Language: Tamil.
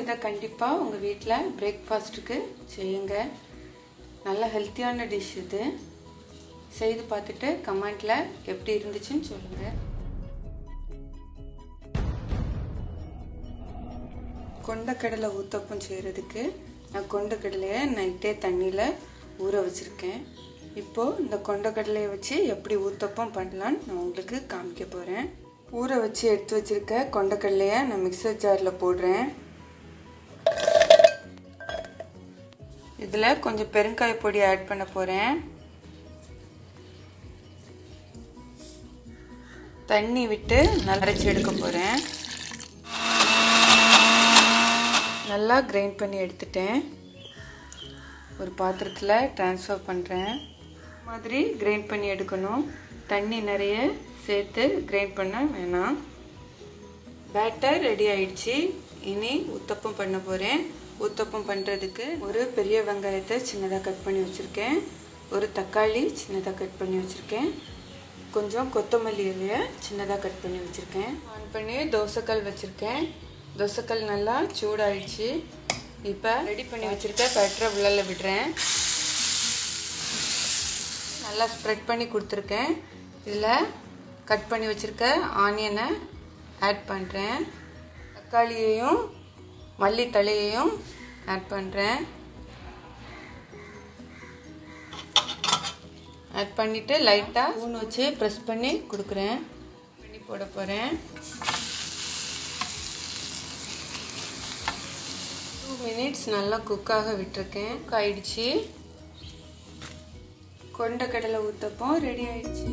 இதை கண்டிப்பாக உங்கள் வீட்டில் பிரேக்ஃபாஸ்ட்டுக்கு செய்யுங்க. நல்ல ஹெல்த்தியான டிஷ் இது. செய்து பார்த்துட்டு கமெண்ட்டில் எப்படி இருந்துச்சுன்னு சொல்லுங்கள். கொண்டக்கடலை ஊத்தப்பம் செய்கிறதுக்கு நான் கொண்டக்கடலையை நைட்டே தண்ணியில் ஊற வச்சுருக்கேன். இப்போது இந்த கொண்டக்கடலையை வச்சு எப்படி ஊத்தப்பம் பண்ணலான்னு நான் உங்களுக்கு காமிக்க போகிறேன். ஊற வச்சு எடுத்து வச்சுருக்க கொண்டக்கடலையை நான் மிக்சர் ஜாரில் போடுறேன். இதில் கொஞ்சம் பெருங்காய பொடி ஆட் பண்ண போகிறேன். தண்ணி விட்டு நல்லா அரைச்சி எடுக்க போகிறேன். நல்லா கிரைண்ட் பண்ணி எடுத்துட்டேன். ஒரு பாத்திரத்தில் ட்ரான்ஸ்ஃபர் பண்ணுறேன். மாதிரி கிரைண்ட் பண்ணி எடுக்கணும். தண்ணி நிறைய சேர்த்து கிரைண்ட் பண்ண வேணாம். பேட்டர் ரெடி ஆயிடுச்சு. இனி ஊத்தப்பம் பண்ண போகிறேன். ஊத்தப்பம் பண்ணுறதுக்கு ஒரு பெரிய வெங்காயத்தை சின்னதாக கட் பண்ணி வச்சுருக்கேன். ஒரு தக்காளி சின்னதாக கட் பண்ணி வச்சுருக்கேன். கொஞ்சம் கொத்தமல்லி இலையை சின்னதாக கட் பண்ணி வச்சுருக்கேன். ஆன் பண்ணி தோசைக்கல் வச்சுருக்கேன். தோசைக்கல் நல்லா சூடாயிடுச்சு. இப்போ ரெடி பண்ணி வச்சுருக்க பேட்டரை உள்ளே விடுறேன். நல்லா ஸ்ப்ரெட் பண்ணி கொடுத்துருக்கேன். இதில் கட் பண்ணி வச்சுருக்க ஆனியனை ஆட் பண்ணுறேன். தக்காளியையும் மல்லித்தழையையும் ஆட் பண்ணுறேன். ஆட் பண்ணிவிட்டு லைட்டாக ஸ்பூன் வச்சு ப்ரெஸ் பண்ணி கொடுக்குறேன். பண்ணி போட போகிறேன். 2 மினிட்ஸ் நல்லா குக்காக விட்டுருக்கேன். குக் ஆயிடுச்சு. கொண்டக்கடலை ஊத்தப்பம் ரெடி ஆயிடுச்சு.